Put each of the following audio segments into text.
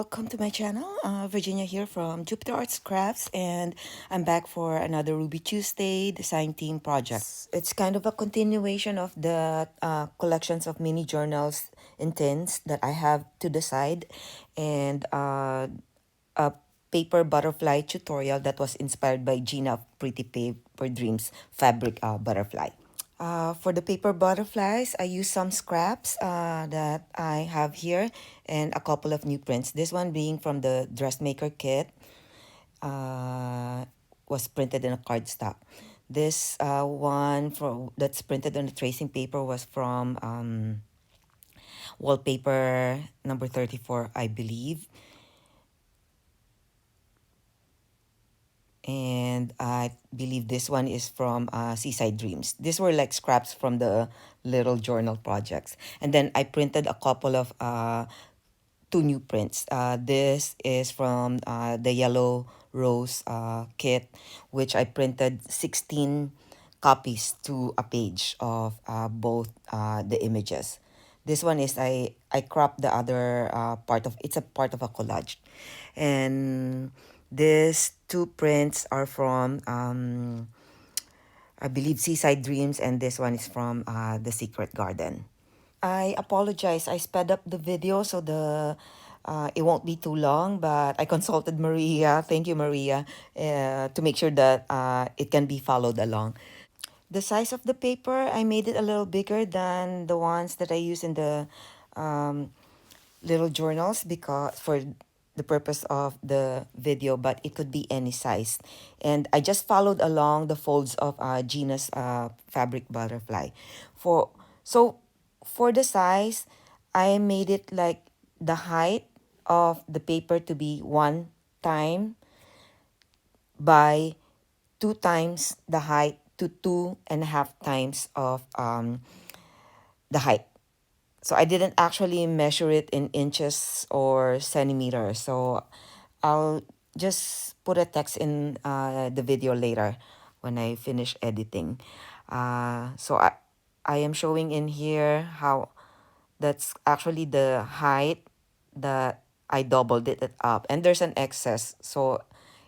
welcome to my channel. Virginia here from Jupiter Arts Crafts, and I'm back for another Ruby Tuesday design team project. It's kind of a continuation of the collections of mini journals in tins that I have to the side, and a paper butterfly tutorial that was inspired by Gina of Pretty Paper Dreams fabric butterfly. For the paper butterflies, I use some scraps that I have here and a couple of new prints. This one being from the dressmaker kit, was printed in a cardstock. This one that's printed on the tracing paper was from Wallpaper number 34, I believe. And I believe this one is from Seaside Dreams. These were like scraps from the little journal projects. And then I printed a couple of two new prints. This is from the Yellow Rose kit, which I printed 16 copies to a page of both the images. This one is I cropped the other part of, it's a part of a collage. And these two prints are from I believe Seaside Dreams, and this one is from The Secret Garden. I apologize. I sped up the video so the it won't be too long, but I consulted Maria. Thank you, Maria, to make sure that it can be followed along. The size of the paper, I made it a little bigger than the ones that I use in the um, little journals because for the purpose of the video, but it could be any size. And I just followed along the folds of Gina's fabric butterfly. For so for the size, I made it like the height of the paper to be 1 time by 2 times the height to 2.5 times of the height. So I didn't actually measure it in inches or centimeters. So I'll just put a text in the video later when I finish editing. So I am showing in here how that's actually the height that I doubled it up. And there's an excess. So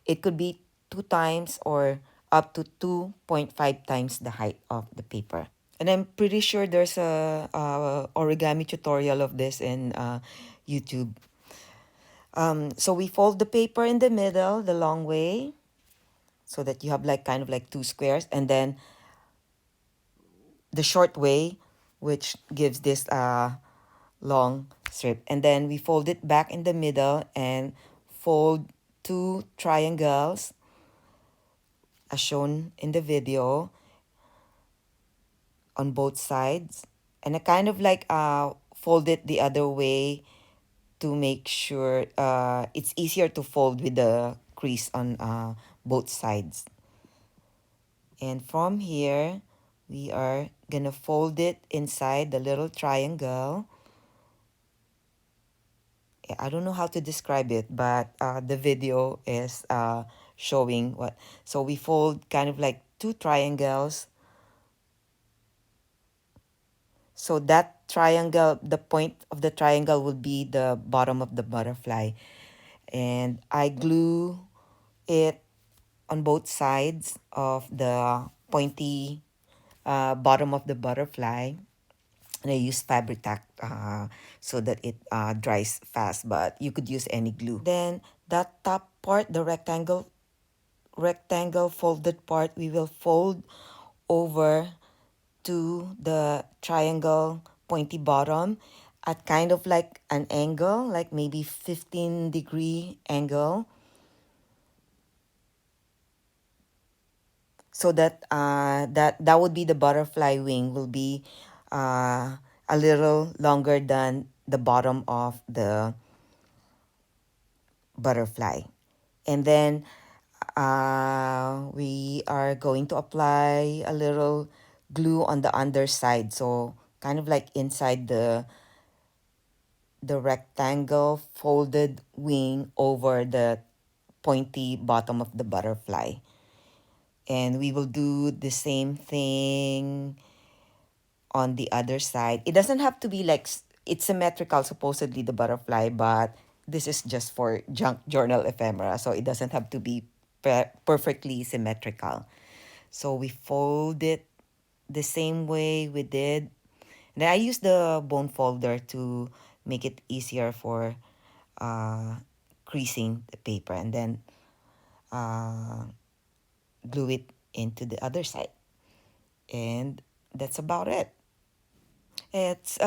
it could be 2 times or up to 2.5 times the height of the paper. And I'm pretty sure there's a origami tutorial of this in YouTube. So we fold the paper in the middle, the long way, so that you have like kind of like two squares, and then the short way, which gives this long strip. And then we fold it back in the middle and fold two triangles as shown in the video on both sides. And I kind of like fold it the other way to make sure it's easier to fold with the crease on both sides. And from here, we are gonna fold it inside the little triangle. I don't know how to describe it, but the video is showing what. So we fold kind of like two triangles. So that triangle, the point of the triangle will be the bottom of the butterfly. And I glue it on both sides of the pointy bottom of the butterfly. And I use fabric tack so that it dries fast, but you could use any glue. Then that top part, the rectangle folded part, we will fold over to the triangle pointy bottom at kind of like an angle, like maybe 15-degree angle. So that that would be the butterfly wing will be a little longer than the bottom of the butterfly. And then we are going to apply a little glue on the underside, so kind of like inside the rectangle folded wing over the pointy bottom of the butterfly. And we will do the same thing on the other side. It doesn't have to be like, it's symmetrical supposedly, the butterfly, but this is just for junk journal ephemera, so it doesn't have to be perfectly symmetrical. So we fold it the same way we did. And then I use the bone folder to make it easier for uh, creasing the paper, and then uh, glue it into the other side. And that's about it. It's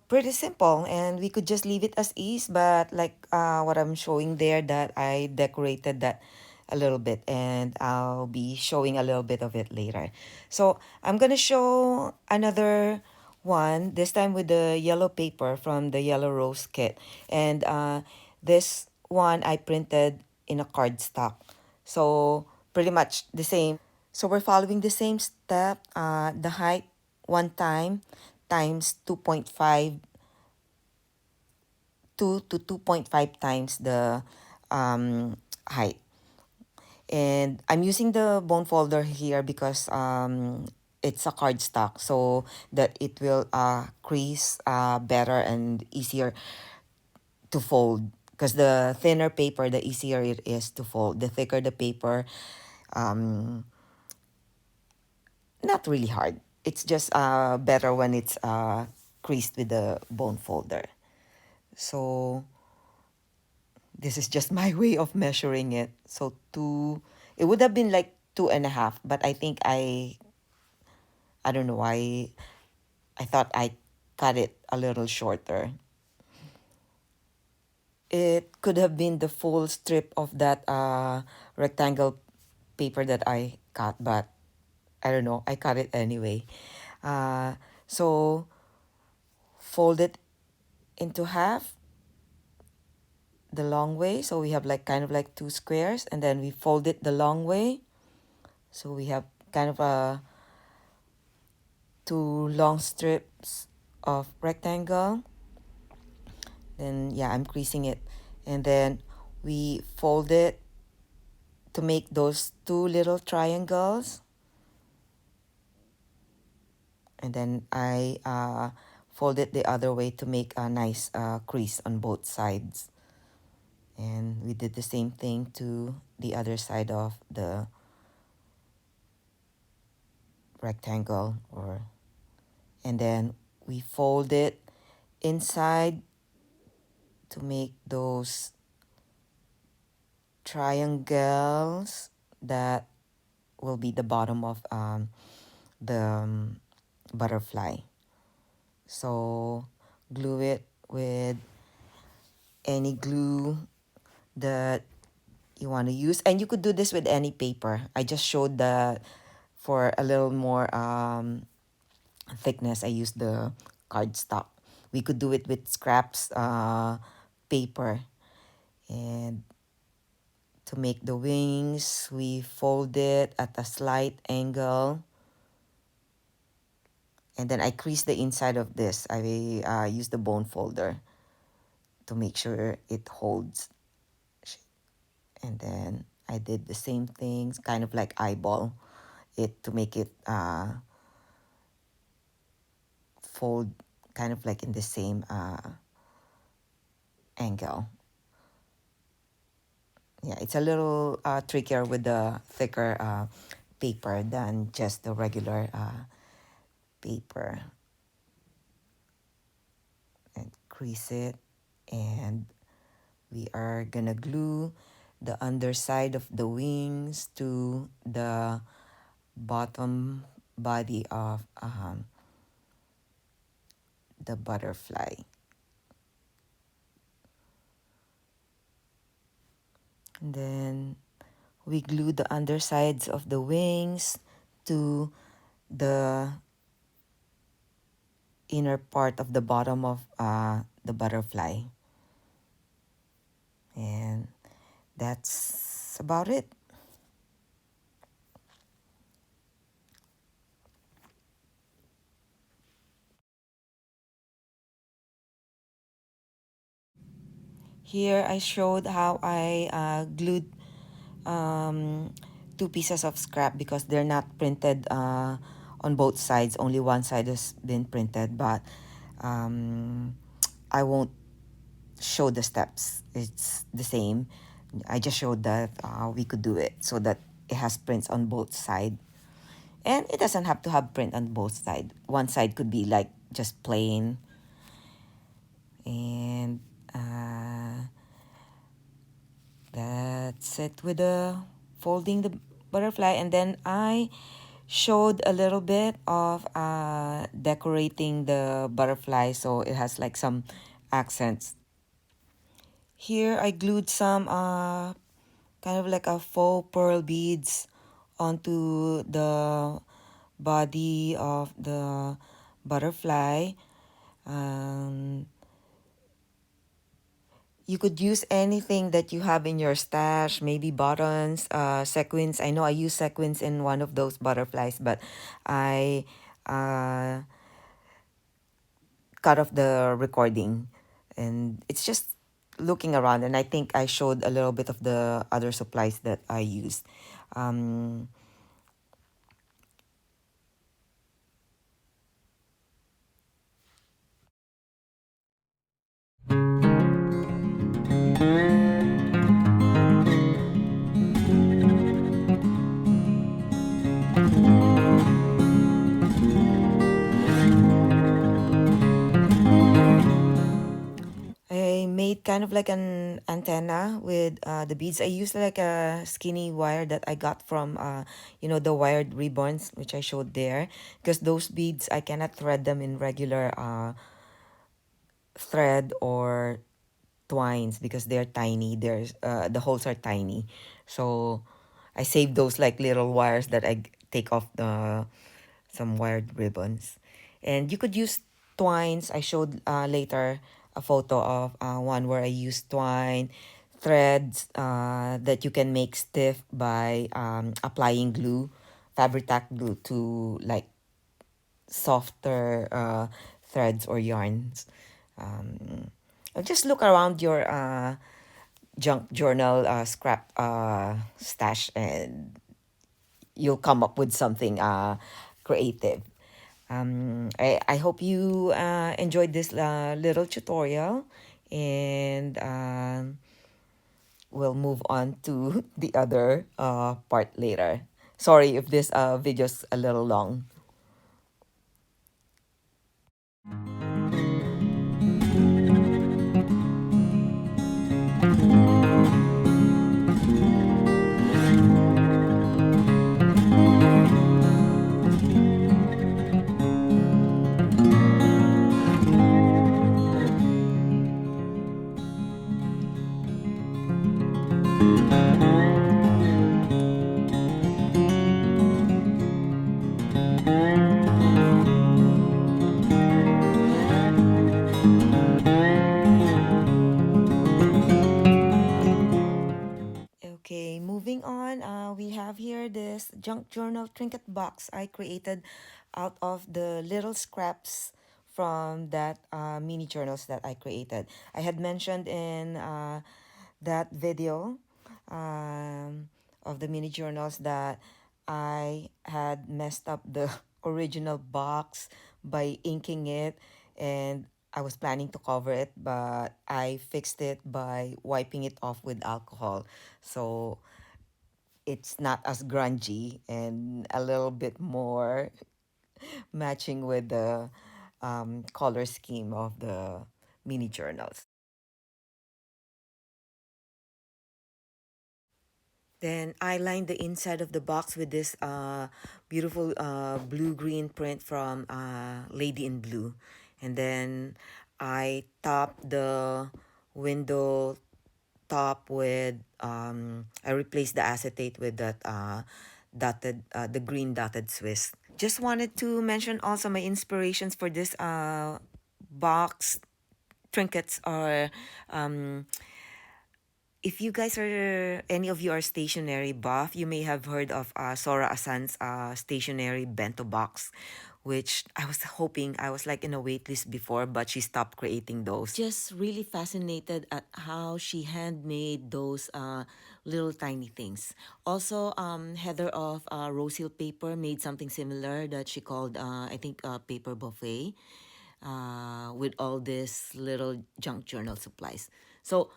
pretty simple, and we could just leave it as is, but like what I'm showing there, that I decorated that a little bit, and I'll be showing a little bit of it later. So I'm gonna show another one, this time with the yellow paper from the Yellow Rose kit. And this one I printed in a cardstock. So pretty much the same. So we're following the same step. The height one time times 2.5, 2 to 2.5 times the height. And I'm using the bone folder here because it's a cardstock, so that it will crease better and easier to fold. Because the thinner paper, the easier it is to fold. The thicker the paper, um, not really hard. It's just better when it's creased with the bone folder. So this is just my way of measuring it. So it would have been like 2.5, but I think I don't know why, I thought I cut it a little shorter. It could have been the full strip of that rectangle paper that I cut, but I don't know, I cut it anyway. So fold it into half the long way, so we have like kind of like two squares, and then we fold it the long way, so we have kind of two long strips of rectangle. Then yeah, I'm creasing it, and then we fold it to make those two little triangles, and then I fold it the other way to make a nice crease on both sides. And we did the same thing to the other side of the rectangle, and then we fold it inside to make those triangles that will be the bottom of the butterfly. So glue it with any glue that you want to use, and you could do this with any paper. I just showed that for a little more thickness, I used the cardstock. We could do it with scraps paper. And to make the wings, we fold it at a slight angle, and then I crease the inside of this. I use the bone folder to make sure it holds. And then I did the same things, kind of like eyeball it to make it fold kind of like in the same angle. Yeah, it's a little trickier with the thicker paper than just the regular paper. And crease it, and we are gonna glue the underside of the wings to the bottom body of the butterfly. And then we glue the undersides of the wings to the inner part of the bottom of the butterfly. And that's about it. Here I showed how I glued two pieces of scrap because they're not printed on both sides. Only one side has been printed, but I won't show the steps. It's the same. I just showed that we could do it so that it has prints on both sides. And it doesn't have to have print on both sides. One side could be like just plain. And that's it with the folding the butterfly. And then I showed a little bit of decorating the butterfly so it has like some accents. Here I glued some kind of like a faux pearl beads onto the body of the butterfly. Um, you could use anything that you have in your stash, maybe buttons, sequins. I know I use sequins in one of those butterflies, but I uh, cut off the recording. And it's just looking around, and I think I showed a little bit of the other supplies that I used. Um, I made kind of like an antenna with the beads. I used like a skinny wire that I got from, the wired ribbons, which I showed there. Because those beads, I cannot thread them in regular thread or twines because they're tiny. The holes are tiny. So I saved those like little wires that take off some wired ribbons. And you could use twines. I showed later a photo of one where I used twine threads that you can make stiff by applying glue, fabric tack glue to like softer threads or yarns. Just look around your junk journal scrap stash and you'll come up with something creative. I hope you enjoyed this little tutorial, and we'll move on to the other part later. Sorry if this video's a little long. Okay, moving on. We have here this junk journal trinket box I created out of the little scraps from that mini journals that I created. I had mentioned in that video of the mini journals that I had messed up the original box by inking it, and I was planning to cover it, but I fixed it by wiping it off with alcohol. So it's not as grungy and a little bit more matching with the color scheme of the mini journals. Then I lined the inside of the box with this beautiful blue-green print from Lady in Blue. And then I topped the window top with, I replaced the acetate with that the green dotted Swiss. Just wanted to mention also my inspirations for this box trinkets are if you guys are any of you are stationery buff, you may have heard of Sora Asan's stationery bento box, which I was hoping I was like in a wait list before, but she stopped creating those. Just really fascinated at how she handmade those little tiny things. Also, Heather of Rose Hill Paper made something similar that she called I think paper buffet. with all this little junk journal supplies. So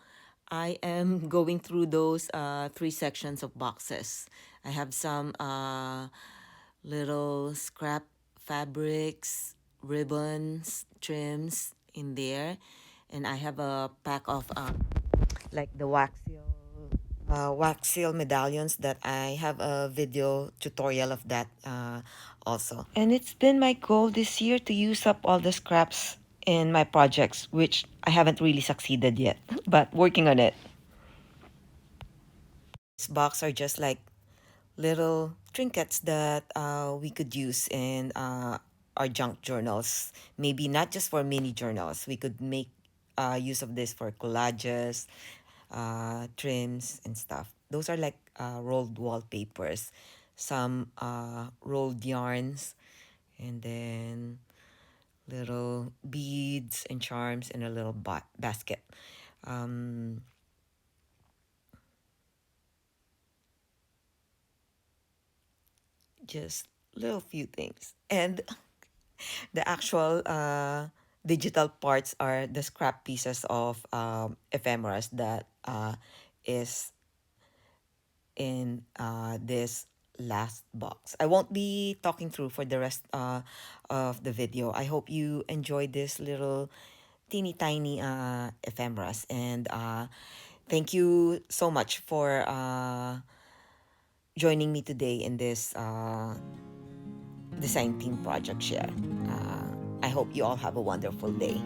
I am going through those three sections of boxes. I have some little scrap fabrics, ribbons, trims in there. And I have a pack of like the wax seal medallions that I have a video tutorial of that also. And it's been my goal this year to use up all the scraps in my projects, which I haven't really succeeded yet, but working on it. This box are just like little trinkets that we could use in our junk journals. Maybe not just for mini journals. We could make use of this for collages, trims, and stuff. Those are like rolled wallpapers, some rolled yarns, and then little beads and charms in a little basket. Um, just little few things. And the actual digital parts are the scrap pieces of ephemeras that is in this last box. I won't be talking through for the rest of the video. I hope you enjoyed this little teeny tiny ephemeras, and thank you so much for joining me today in this design team project share. I hope you all have a wonderful day.